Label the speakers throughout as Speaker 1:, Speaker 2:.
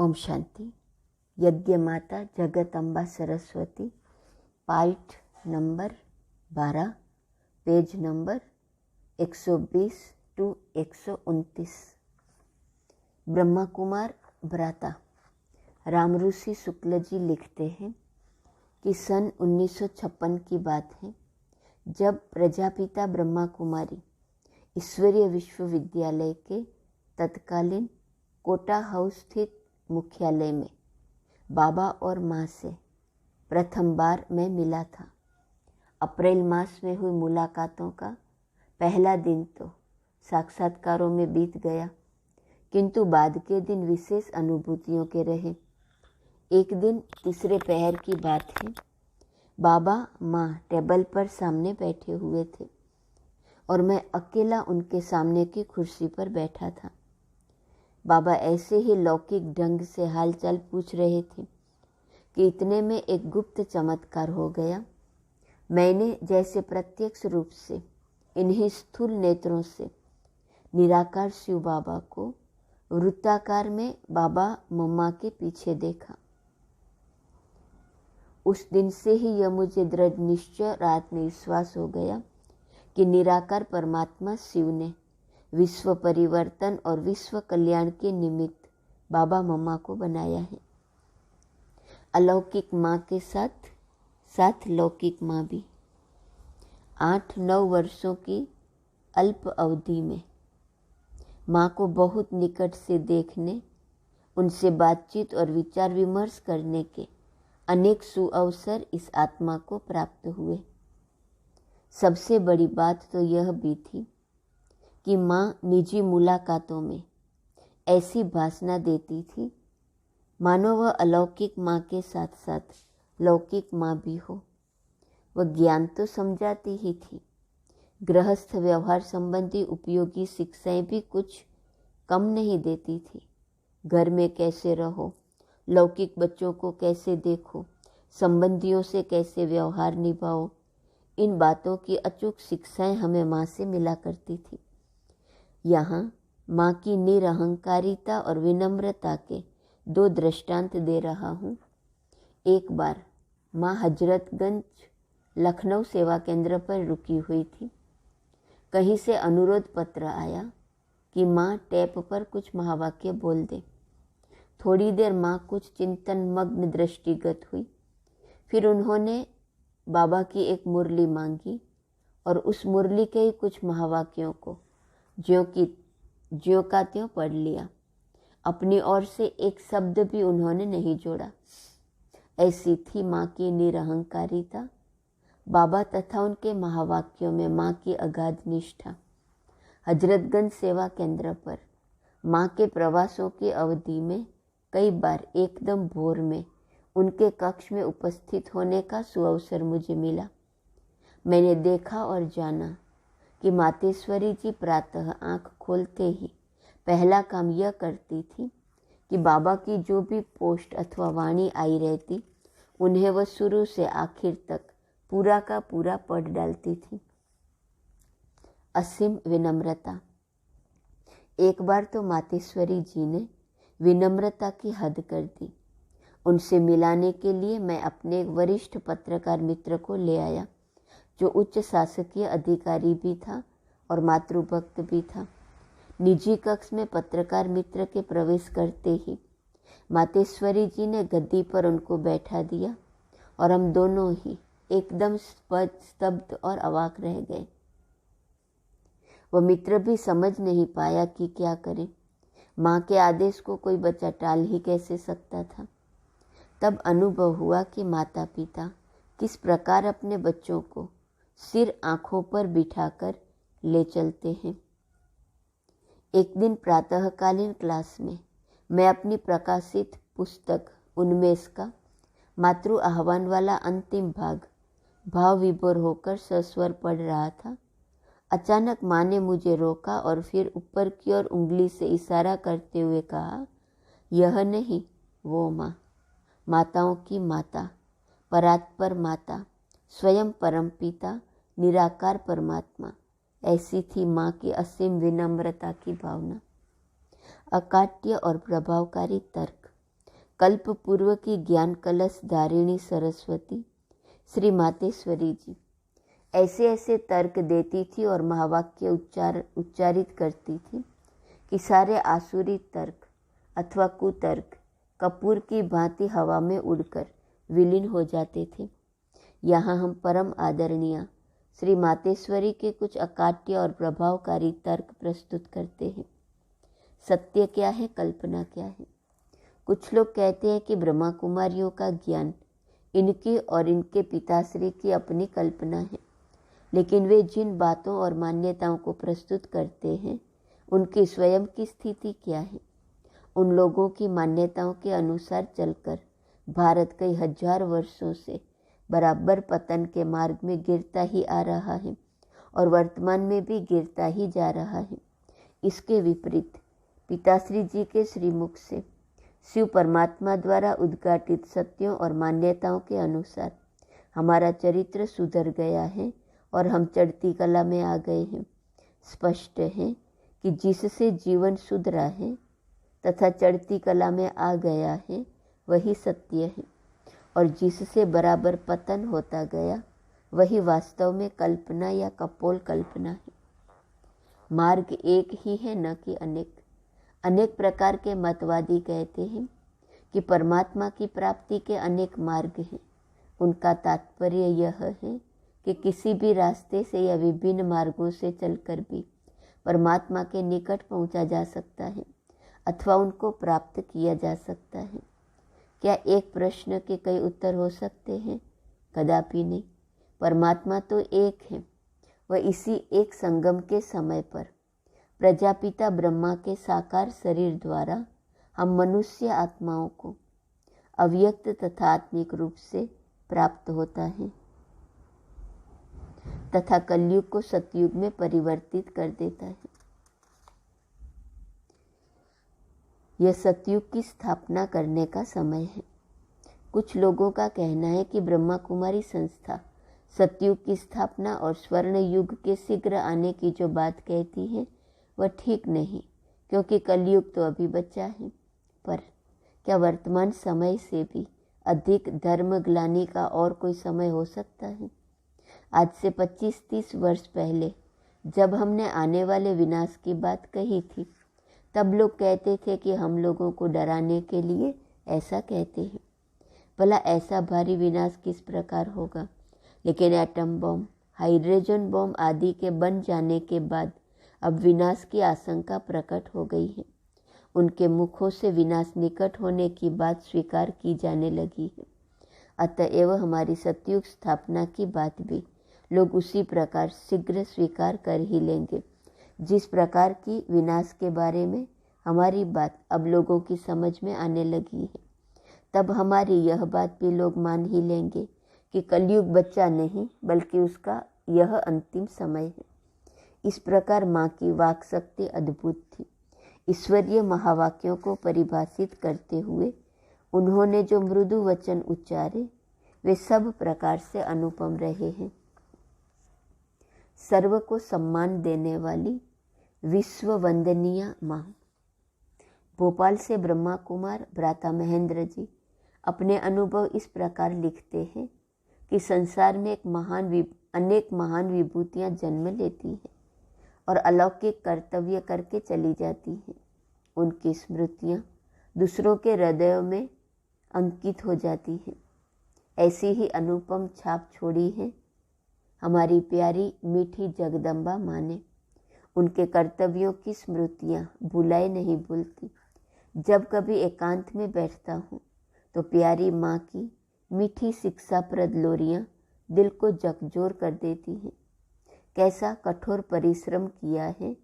Speaker 1: ओम शांति। यज्ञ माता जगत Amba Saraswati, part number 12, page number 120 to 129। Brahma Kumar भ्राता राम ऋषि शुक्ल जी लिखते हैं कि सन 1956 की बात है, जब प्रजापिता ब्रह्मा कुमारी ईश्वरीय विश्वविद्यालय के तत्कालीन कोटा हाउस स्थित मुख्यालय में बाबा और माँ से प्रथम बार मैं मिला था। अप्रैल मास में हुई मुलाकातों का पहला दिन तो साक्षात्कारों में बीत गया, किंतु बाद के दिन विशेष अनुभूतियों के रहे। एक दिन तीसरे पहर की बात है, बाबा माँ टेबल पर सामने बैठे हुए थे और मैं अकेला उनके सामने की कुर्सी पर बैठा था। बाबा ऐसे ही लौकिक ढंग से हालचाल पूछ रहे थे कि इतने में एक गुप्त चमत्कार हो गया। मैंने जैसे प्रत्यक्ष रूप से इन्हीं स्थूल नेत्रों से निराकार शिव बाबा को वृत्ताकार में बाबा मम्मा के पीछे देखा। उस दिन से ही यह मुझे दृढ़ निश्चय और आत्मविश्वास हो गया कि निराकार परमात्मा शिव ने विश्व परिवर्तन और विश्व कल्याण के निमित्त बाबा मम्मा को बनाया है। अलौकिक माँ के साथ साथ लौकिक माँ भी। 8-9 वर्षों की अल्प अवधि में माँ को बहुत निकट से देखने, उनसे बातचीत और विचार विमर्श करने के अनेक सुअवसर इस आत्मा को प्राप्त हुए। सबसे बड़ी बात तो यह भी थी कि माँ निजी मुलाकातों में ऐसी भाषणा देती थी मानो वह अलौकिक माँ के साथ साथ लौकिक माँ भी हो। वह ज्ञान तो समझाती ही थी, गृहस्थ व्यवहार संबंधी उपयोगी शिक्षाएं भी कुछ कम नहीं देती थी। घर में कैसे रहो, लौकिक बच्चों को कैसे देखो, संबंधियों से कैसे व्यवहार निभाओ, इन बातों की अचूक शिक्षाएं हमें माँ से मिला करती थी। यहाँ माँ की निरहंकारिता और विनम्रता के 2 दृष्टांत दे रहा हूँ। एक बार माँ हजरतगंज लखनऊ सेवा केंद्र पर रुकी हुई थी। कहीं से अनुरोध पत्र आया कि माँ टैप पर कुछ महावाक्य बोल दे। थोड़ी देर माँ कुछ चिंतन मग्न दृष्टिगत हुई, फिर उन्होंने बाबा की एक मुरली मांगी और उस मुरली के ही कुछ महावाक्यों को ज्यों का त्यों पढ़ लिया। अपनी ओर से एक शब्द भी उन्होंने नहीं जोड़ा। ऐसी थी माँ की निरहंकारिता, बाबा तथा उनके महावाक्यों में माँ की अगाध निष्ठा। हजरतगंज सेवा केंद्र पर माँ के प्रवासों की अवधि में कई बार एकदम भोर में उनके कक्ष में उपस्थित होने का सुअवसर मुझे मिला। मैंने देखा और जाना कि मातेश्वरी जी प्रातः आँख खोलते ही पहला काम यह करती थी कि बाबा की जो भी पोस्ट अथवा वाणी आई रहती, उन्हें वह शुरू से आखिर तक पूरा का पूरा पढ़ डालती थी। असीम विनम्रता। एक बार तो मातेश्वरी जी ने विनम्रता की हद कर दी। उनसे मिलाने के लिए मैं अपने एक वरिष्ठ पत्रकार मित्र को ले आया, जो उच्च शासकीय अधिकारी भी था और मातृभक्त भी था। निजी कक्ष में पत्रकार मित्र के प्रवेश करते ही मातेश्वरी जी ने गद्दी पर उनको बैठा दिया और हम दोनों ही एकदम स्तब्ध और अवाक रह गए। वह मित्र भी समझ नहीं पाया कि क्या करे। माँ के आदेश को कोई बच्चा टाल ही कैसे सकता था। तब अनुभव हुआ कि माता पिता किस प्रकार अपने बच्चों को सिर आँखों पर बिठाकर ले चलते हैं। एक दिन प्रातःकालीन क्लास में मैं अपनी प्रकाशित पुस्तक उन्मेष का मातृ आह्वान वाला अंतिम भाग भाव विभोर होकर सस्वर पढ़ रहा था। अचानक माँ ने मुझे रोका और फिर ऊपर की ओर उंगली से इशारा करते हुए कहा, यह नहीं वो माँ, माताओं की माता, परात्पर माता, स्वयं परमपिता निराकार परमात्मा। ऐसी थी माँ की असीम विनम्रता की भावना। अकाट्य और प्रभावकारी तर्क। कल्प पूर्व की ज्ञान कलश धारिणी सरस्वती श्री मातेश्वरी जी ऐसे ऐसे तर्क देती थी और महावाक्य उच्चारित करती थी कि सारे आसुरी तर्क अथवा कुतर्क कपूर की भांति हवा में उड़कर विलीन हो जाते थे। यहाँ हम परम आदरणीय श्री मातेश्वरी के कुछ अकाट्य और प्रभावकारी तर्क प्रस्तुत करते हैं। सत्य क्या है, कल्पना क्या है? कुछ लोग कहते हैं कि ब्रह्मा कुमारियों का ज्ञान इनकी और इनके पिताश्री की अपनी कल्पना है, लेकिन वे जिन बातों और मान्यताओं को प्रस्तुत करते हैं उनकी स्वयं की स्थिति क्या है? उन लोगों की मान्यताओं के अनुसार चलकर भारत कई हजार वर्षों से बराबर पतन के मार्ग में गिरता ही आ रहा है और वर्तमान में भी गिरता ही जा रहा है। इसके विपरीत पिताश्री जी के श्रीमुख से शिव परमात्मा द्वारा उद्घाटित सत्यों और मान्यताओं के अनुसार हमारा चरित्र सुधर गया है और हम चढ़ती कला में आ गए हैं। स्पष्ट है कि जिससे जीवन सुधरा है तथा चढ़ती कला में आ गया है वही सत्य है, और जिससे बराबर पतन होता गया वही वास्तव में कल्पना या कपोल कल्पना है। मार्ग एक ही है, न कि अनेक। अनेक प्रकार के मतवादी कहते हैं कि परमात्मा की प्राप्ति के अनेक मार्ग हैं। उनका तात्पर्य यह है कि किसी भी रास्ते से या विभिन्न मार्गों से चलकर भी परमात्मा के निकट पहुंचा जा सकता है अथवा उनको प्राप्त किया जा सकता है। क्या एक प्रश्न के कई उत्तर हो सकते हैं? कदापि नहीं। परमात्मा तो एक है। वह इसी एक संगम के समय पर प्रजापिता ब्रह्मा के साकार शरीर द्वारा हम मनुष्य आत्माओं को अव्यक्त तथा आत्मिक रूप से प्राप्त होता है तथा कलयुग को सतयुग में परिवर्तित कर देता है। यह सतयुग की स्थापना करने का समय है। कुछ लोगों का कहना है कि ब्रह्मा कुमारी संस्था सतयुग की स्थापना और स्वर्ण युग के शीघ्र आने की जो बात कहती है वह ठीक नहीं, क्योंकि कलयुग तो अभी बचा है। पर क्या वर्तमान समय से भी अधिक धर्मग्लानि का और कोई समय हो सकता है? आज से 25-30 वर्ष पहले जब हमने आने वाले विनाश की बात कही थी, तब लोग कहते थे कि हम लोगों को डराने के लिए ऐसा कहते हैं। भला ऐसा भारी विनाश किस प्रकार होगा? लेकिन एटम बम, हाइड्रोजन बम आदि के बन जाने के बाद अब विनाश की आशंका प्रकट हो गई है। उनके मुखों से विनाश निकट होने की बात स्वीकार की जाने लगी है। अतएव हमारी सतयुग स्थापना की बात भी लोग उसी प्रकार शीघ्र स्वीकार कर ही लेंगे, जिस प्रकार की विनाश के बारे में हमारी बात अब लोगों की समझ में आने लगी है। तब हमारी यह बात भी लोग मान ही लेंगे कि कलयुग बच्चा नहीं बल्कि उसका यह अंतिम समय है। इस प्रकार माँ की वाक शक्ति अद्भुत थी। ईश्वरीय महावाक्यों को परिभाषित करते हुए उन्होंने जो मृदु वचन उच्चारे वे सब प्रकार से अनुपम रहे हैं। सर्व को सम्मान देने वाली विश्व वंदनीय माँ। भोपाल से ब्रह्मा कुमार भ्राता महेंद्र जी अपने अनुभव इस प्रकार लिखते हैं कि संसार में अनेक महान विभूतियाँ जन्म लेती हैं और अलौकिक कर्तव्य करके चली जाती हैं। उनकी स्मृतियाँ दूसरों के हृदयों में अंकित हो जाती हैं। ऐसी ही अनुपम छाप छोड़ी है हमारी प्यारी मीठी जगदम्बा माँ ने। उनके कर्तव्यों की स्मृतियाँ भुलाए नहीं भूलती। जब कभी एकांत में बैठता हूँ तो प्यारी माँ की मीठी शिक्षाप्रद लोरियाँ दिल को झकझोर कर देती हैं। कैसा कठोर परिश्रम किया है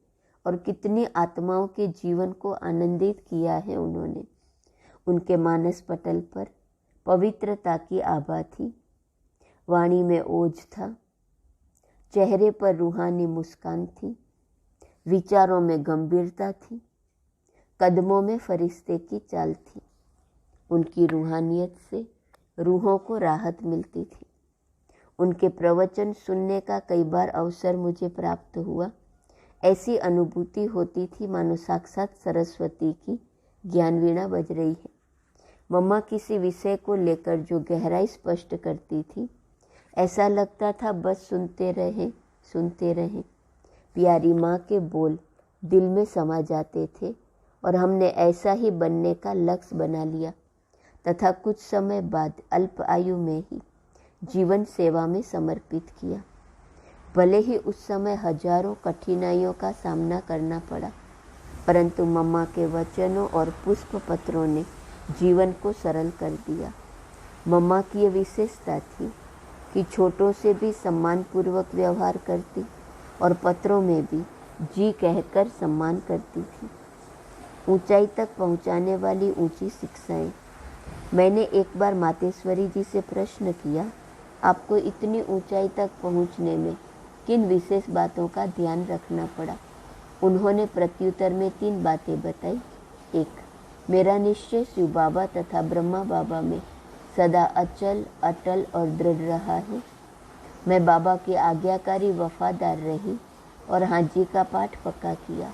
Speaker 1: और कितनी आत्माओं के जीवन को आनंदित किया है उन्होंने। उनके मानस पटल पर पवित्रता की आभा थी, वाणी में ओज था, चेहरे पर रूहानी मुस्कान थी, विचारों में गंभीरता थी, कदमों में फरिश्ते की चाल थी। उनकी रूहानियत से रूहों को राहत मिलती थी। उनके प्रवचन सुनने का कई बार अवसर मुझे प्राप्त हुआ। ऐसी अनुभूति होती थी मानो साक्षात सरस्वती की ज्ञान वीणा बज रही है। मम्मा किसी विषय को लेकर जो गहराई स्पष्ट करती थी, ऐसा लगता था बस सुनते रहें। प्यारी माँ के बोल दिल में समा जाते थे और हमने ऐसा ही बनने का लक्ष्य बना लिया तथा कुछ समय बाद अल्प आयु में ही जीवन सेवा में समर्पित किया। भले ही उस समय हजारों कठिनाइयों का सामना करना पड़ा, परंतु मम्मा के वचनों और पुष्प पत्रों ने जीवन को सरल कर दिया। मम्मा की ये विशेषता थी कि छोटों से भी सम्मानपूर्वक व्यवहार करती और पत्रों में भी जी कहकर सम्मान करती थी। ऊंचाई तक पहुंचाने वाली ऊंची शिक्षाएं। मैंने एक बार मातेश्वरी जी से प्रश्न किया, आपको इतनी ऊंचाई तक पहुंचने में किन विशेष बातों का ध्यान रखना पड़ा? उन्होंने प्रत्युत्तर में 3 बातें बताई। 1, मेरा निश्चय शिव बाबा तथा ब्रह्मा बाबा में सदा अचल, अटल और दृढ़ रहा है। मैं बाबा की आज्ञाकारी वफादार रही और हाजी का पाठ पक्का किया।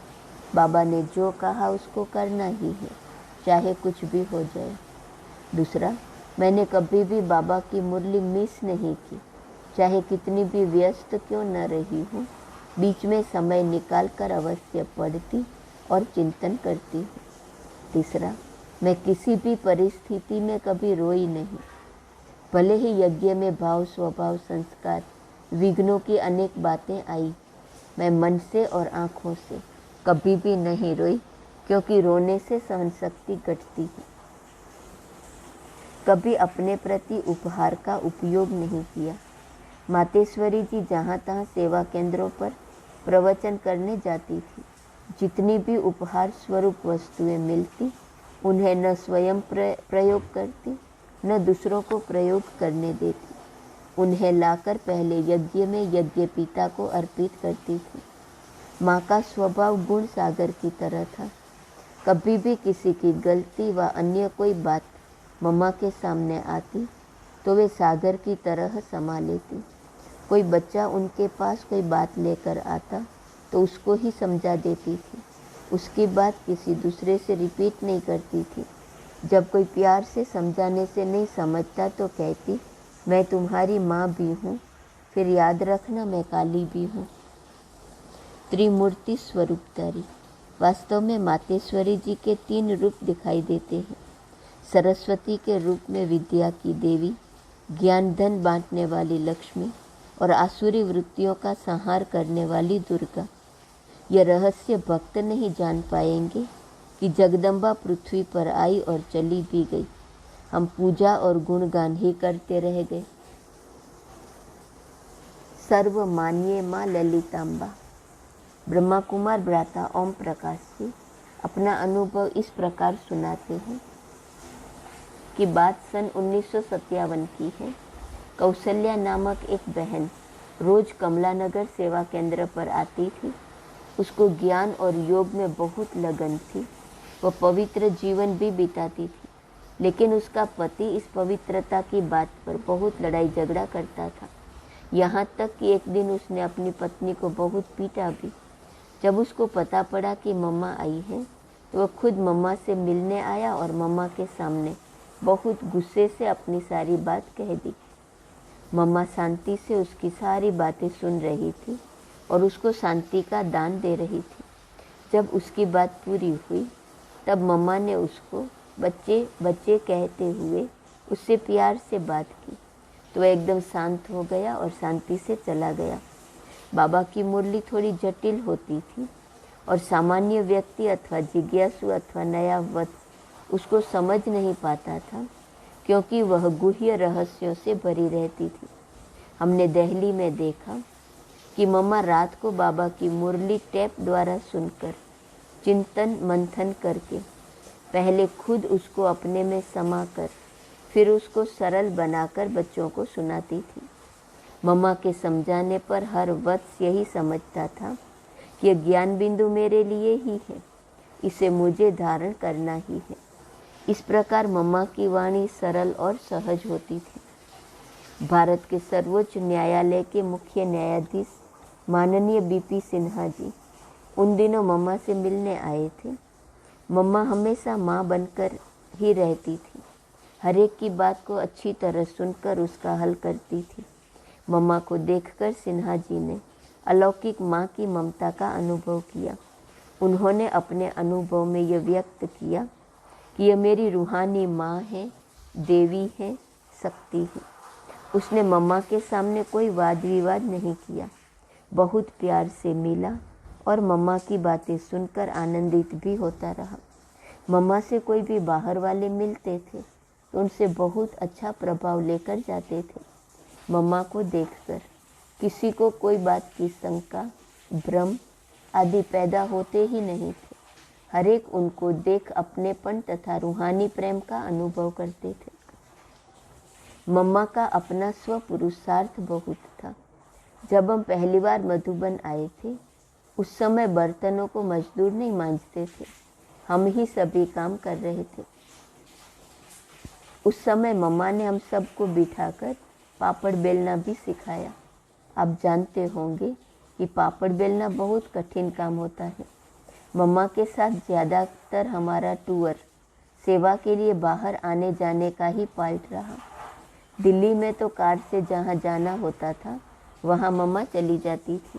Speaker 1: बाबा ने जो कहा उसको करना ही है, चाहे कुछ भी हो जाए। दूसरा, मैंने कभी भी बाबा की मुरली मिस नहीं की, चाहे कितनी भी व्यस्त क्यों न रही हूँ। बीच में समय निकाल कर अवश्य पढ़ती और चिंतन करती हूँ। तीसरा, मैं किसी भी परिस्थिति में कभी रोई नहीं। भले ही यज्ञ में भाव, स्वभाव, संस्कार, विघ्नों की अनेक बातें आई, मैं मन से और आँखों से कभी भी नहीं रोई, क्योंकि रोने से सहनशक्ति घटती है। कभी अपने प्रति उपहार का उपयोग नहीं किया। मातेश्वरी जी जहाँ तहाँ सेवा केंद्रों पर प्रवचन करने जाती थी। जितनी भी उपहार स्वरूप वस्तुएं मिलती, उन्हें न स्वयं प्रयोग करती, न दूसरों को प्रयोग करने देती। उन्हें लाकर पहले यज्ञ में यज्ञ पिता को अर्पित करती थी। माँ का स्वभाव गुण सागर की तरह था। कभी भी किसी की गलती व अन्य कोई बात मम्मा के सामने आती तो वे सागर की तरह समा लेती। कोई बच्चा उनके पास कोई बात लेकर आता तो उसको ही समझा देती थी। उसकी बात किसी दूसरे से रिपीट नहीं करती थी। जब कोई प्यार से समझाने से नहीं समझता तो कहती, मैं तुम्हारी माँ भी हूँ, फिर याद रखना मैं काली भी हूँ। त्रिमूर्ति स्वरूपधारी। वास्तव में मातेश्वरी जी के 3 रूप दिखाई देते हैं। सरस्वती के रूप में विद्या की देवी, ज्ञान धन बांटने वाली लक्ष्मी और आसुरी वृत्तियों का संहार करने वाली दुर्गा। यह रहस्य भक्त नहीं जान पाएंगे कि जगदम्बा पृथ्वी पर आई और चली भी गई। हम पूजा और गुणगान ही करते रह गए। सर्व मान्ये माँ ललितांबा। ब्रह्मा कुमार भ्राता ओम प्रकाश जी अपना अनुभव इस प्रकार सुनाते हैं कि बात सन 1957 की है। कौशल्या नामक एक बहन रोज कमलानगर सेवा केंद्र पर आती थी। उसको ज्ञान और योग में बहुत लगन थी। वह पवित्र जीवन भी बिताती थी, लेकिन उसका पति इस पवित्रता की बात पर बहुत लड़ाई झगड़ा करता था। यहाँ तक कि एक दिन उसने अपनी पत्नी को बहुत पीटा भी। जब उसको पता पड़ा कि मम्मा आई है तो वह खुद मम्मा से मिलने आया और मम्मा के सामने बहुत गुस्से से अपनी सारी बात कह दी। मम्मा शांति से उसकी सारी बातें सुन रही थी और उसको शांति का दान दे रही थी। जब उसकी बात पूरी हुई तब मम्मा ने उसको बच्चे बच्चे कहते हुए उससे प्यार से बात की तो वह एकदम शांत हो गया और शांति से चला गया। बाबा की मुरली थोड़ी जटिल होती थी और सामान्य व्यक्ति अथवा जिज्ञासु अथवा नया वत्स उसको समझ नहीं पाता था, क्योंकि वह गुह्य रहस्यों से भरी रहती थी। हमने दिल्ली में देखा कि मम्मा रात को बाबा की मुरली टेप द्वारा सुनकर चिंतन मंथन करके पहले खुद उसको अपने में समा कर फिर उसको सरल बनाकर बच्चों को सुनाती थी। मम्मा के समझाने पर हर वत्स यही समझता था कि यह ज्ञान बिंदु मेरे लिए ही है, इसे मुझे धारण करना ही है। इस प्रकार मम्मा की वाणी सरल और सहज होती थी। भारत के सर्वोच्च न्यायालय के मुख्य न्यायाधीश माननीय बीपी सिन्हा जी उन दिनों मम्मा से मिलने आए थे। मम्मा हमेशा माँ बनकर ही रहती थी। हर एक की बात को अच्छी तरह सुनकर उसका हल करती थी। मम्मा को देखकर सिन्हा जी ने अलौकिक माँ की ममता का अनुभव किया। उन्होंने अपने अनुभव में यह व्यक्त किया कि यह मेरी रूहानी माँ है, देवी है, शक्ति है। उसने मम्मा के सामने कोई वाद विवाद नहीं किया, बहुत प्यार से मिला और मम्मा की बातें सुनकर आनंदित भी होता रहा। मम्मा से कोई भी बाहर वाले मिलते थे तो उनसे बहुत अच्छा प्रभाव लेकर जाते थे। मम्मा को देखकर किसी को कोई बात की शंका, भ्रम आदि पैदा होते ही नहीं थे। हर एक उनको देख अपनेपन तथा रूहानी प्रेम का अनुभव करते थे। मम्मा का अपना स्व पुरुषार्थ बहुत था। जब हम पहली बार मधुबन आए थे उस समय बर्तनों को मजदूर नहीं मांजते थे, हम ही सभी काम कर रहे थे। उस समय मम्मा ने हम सबको बिठाकर पापड़ बेलना भी सिखाया। आप जानते होंगे कि पापड़ बेलना बहुत कठिन काम होता है। मम्मा के साथ ज़्यादातर हमारा टूर सेवा के लिए बाहर आने जाने का ही पार्ट रहा। दिल्ली में तो कार से जहाँ जाना होता था वहाँ मम्मा चली जाती थी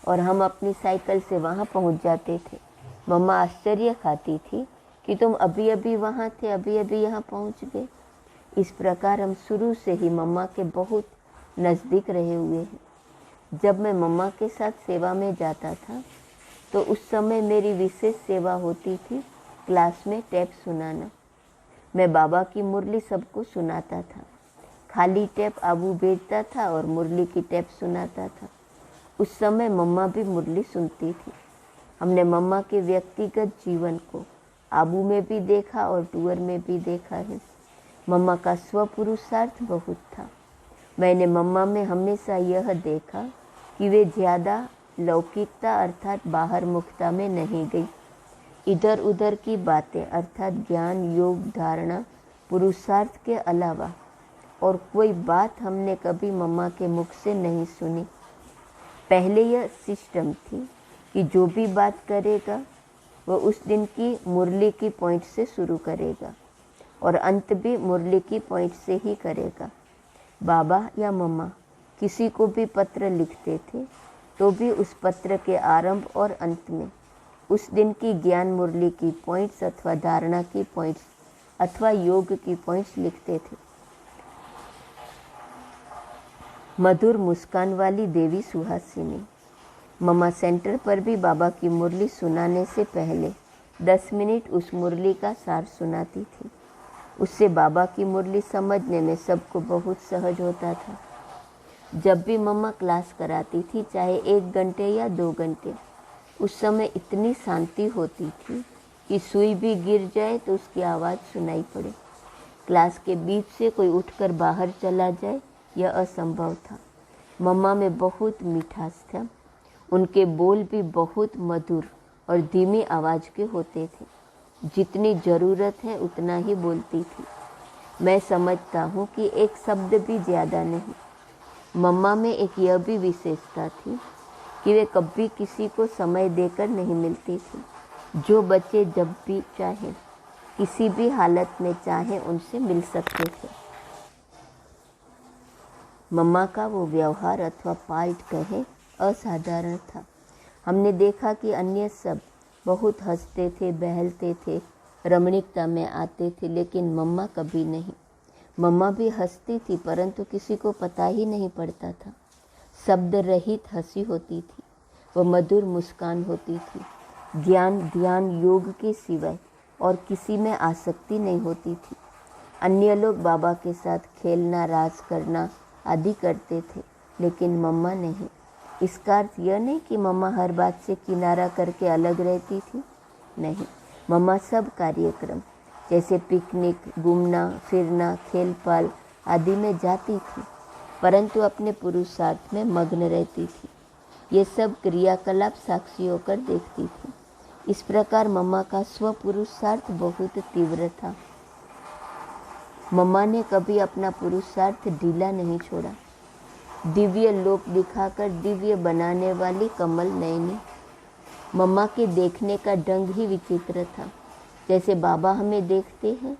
Speaker 1: और हम अपनी साइकिल से वहाँ पहुँच जाते थे। मम्मा आश्चर्य खाती थी कि तुम अभी अभी वहाँ थे, अभी अभी यहाँ पहुँच गए। इस प्रकार हम शुरू से ही मम्मा के बहुत नज़दीक रहे हुए हैं। जब मैं मम्मा के साथ सेवा में जाता था तो उस समय मेरी विशेष सेवा होती थी क्लास में टेप सुनाना। मैं बाबा की मुरली सबको सुनाता था। खाली टेप आबू भेजता था और मुरली की टेप सुनाता था। उस समय मम्मा भी मुरली सुनती थी। हमने मम्मा के व्यक्तिगत जीवन को आबू में भी देखा और टूर में भी देखा है। मम्मा का स्वपुरुषार्थ बहुत था। मैंने मम्मा में हमेशा यह देखा कि वे ज़्यादा लौकिकता अर्थात बाहर मुखता में नहीं गई। इधर उधर की बातें अर्थात ज्ञान, योग, धारणा, पुरुषार्थ के अलावा और कोई बात हमने कभी मम्मा के मुख से नहीं सुनी। पहले यह सिस्टम थी कि जो भी बात करेगा वह उस दिन की मुरली की पॉइंट से शुरू करेगा और अंत भी मुरली की पॉइंट से ही करेगा। बाबा या मम्मा किसी को भी पत्र लिखते थे तो भी उस पत्र के आरंभ और अंत में उस दिन की ज्ञान मुरली की पॉइंट्स अथवा धारणा की पॉइंट्स अथवा योग की पॉइंट्स लिखते थे। मधुर मुस्कान वाली देवी सुहासिनी। मम्मा सेंटर पर भी बाबा की मुरली सुनाने से पहले 10 मिनट उस मुरली का सार सुनाती थी। उससे बाबा की मुरली समझने में सबको बहुत सहज होता था। जब भी मम्मा क्लास कराती थी, चाहे 1 घंटे या 2 घंटे, उस समय इतनी शांति होती थी कि सुई भी गिर जाए तो उसकी आवाज़ सुनाई पड़े। क्लास के बीच से कोई उठकर बाहर चला जाए यह असंभव था। मम्मा में बहुत मिठास था। उनके बोल भी बहुत मधुर और धीमी आवाज़ के होते थे। जितनी ज़रूरत है उतना ही बोलती थी। मैं समझता हूँ कि एक शब्द भी ज़्यादा नहीं। मम्मा में एक यह भी विशेषता थी कि वे कभी किसी को समय देकर नहीं मिलती थी। जो बच्चे जब भी चाहें, किसी भी हालत में चाहें, उनसे मिल सकते थे। मम्मा का वो व्यवहार अथवा पार्ट कहें असाधारण था। हमने देखा कि अन्य सब बहुत हंसते थे, बहलते थे, रमणीकता में आते थे, लेकिन मम्मा कभी नहीं। मम्मा भी हंसती थी परंतु किसी को पता ही नहीं पड़ता था। शब्द रहित हंसी होती थी, वह मधुर मुस्कान होती थी। ज्ञान, ध्यान, योग के सिवाय और किसी में आसक्ति नहीं होती थी। अन्य लोग बाबा के साथ खेलना, राज करना आदि करते थे, लेकिन मम्मा नहीं। इसका अर्थ यह नहीं कि मम्मा हर बात से किनारा करके अलग रहती थी, नहीं। मम्मा सब कार्यक्रम जैसे पिकनिक, घूमना फिरना, खेल पाल आदि में जाती थी, परंतु अपने पुरुषार्थ में मग्न रहती थी। ये सब क्रियाकलाप साक्षी होकर देखती थी। इस प्रकार मम्मा का स्व पुरुषार्थ बहुत तीव्र था। मम्मा ने कभी अपना पुरुषार्थ ढीला नहीं छोड़ा। दिव्य लोक दिखाकर दिव्य बनाने वाली कमल नयनी। मम्मा के देखने का ढंग ही विचित्र था। जैसे बाबा हमें देखते हैं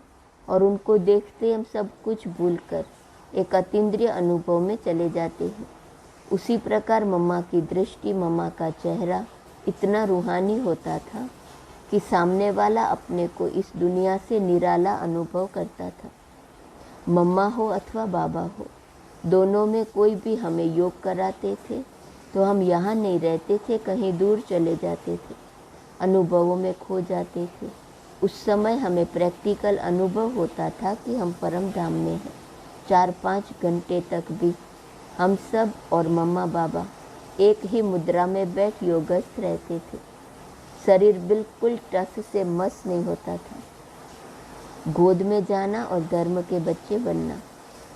Speaker 1: और उनको देखते हम सब कुछ भूलकर एक अतीन्द्रिय अनुभव में चले जाते हैं। उसी प्रकार मम्मा की दृष्टि, मम्मा का चेहरा इतना रूहानी होता था कि सामने वाला अपने को इस दुनिया से निराला अनुभव करता था। मम्मा हो अथवा बाबा हो, दोनों में कोई भी हमें योग कराते थे तो हम यहाँ नहीं रहते थे, कहीं दूर चले जाते थे, अनुभवों में खो जाते थे। उस समय हमें प्रैक्टिकल अनुभव होता था कि हम परम धाम में हैं। 4-5 घंटे तक भी हम सब और मम्मा बाबा एक ही मुद्रा में बैठ योगस्थ रहते थे। शरीर बिल्कुल टस से मस नहीं होता था। गोद में जाना और धर्म के बच्चे बनना।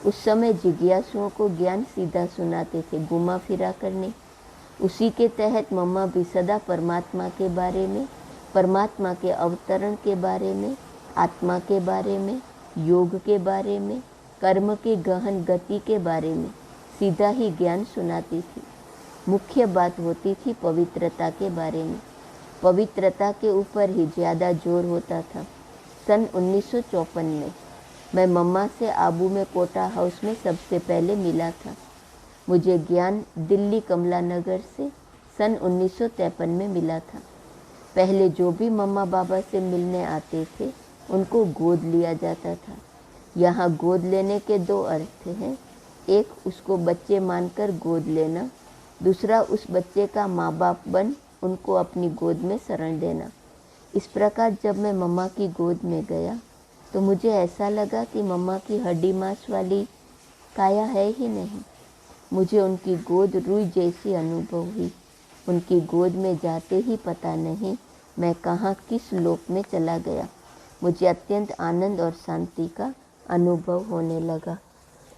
Speaker 1: उस समय जिज्ञासुओं को ज्ञान सीधा सुनाते थे, घुमा फिरा करने। उसी के तहत मम्मा भी सदा परमात्मा के बारे में, परमात्मा के अवतरण के बारे में, आत्मा के बारे में, योग के बारे में, कर्म की गहन गति के बारे में सीधा ही ज्ञान सुनाती थी। मुख्य बात होती थी पवित्रता के बारे में। पवित्रता के ऊपर ही ज़्यादा जोर होता था। सन 1954 में मैं मम्मा से आबू में कोटा हाउस में सबसे पहले मिला था। मुझे ज्ञान दिल्ली कमला नगर से सन 1953 में मिला था। पहले जो भी मम्मा बाबा से मिलने आते थे उनको गोद लिया जाता था। यहाँ गोद लेने के 2 अर्थ हैं। एक, उसको बच्चे मानकर गोद लेना। दूसरा, उस बच्चे का माँ बाप बन उनको अपनी गोद में शरण देना। इस प्रकार जब मैं मम्मा की गोद में गया तो मुझे ऐसा लगा कि मम्मा की हड्डी मांस वाली काया है ही नहीं। मुझे उनकी गोद रुई जैसी अनुभव हुई। उनकी गोद में जाते ही पता नहीं मैं कहाँ किस लोक में चला गया। मुझे अत्यंत आनंद और शांति का अनुभव होने लगा।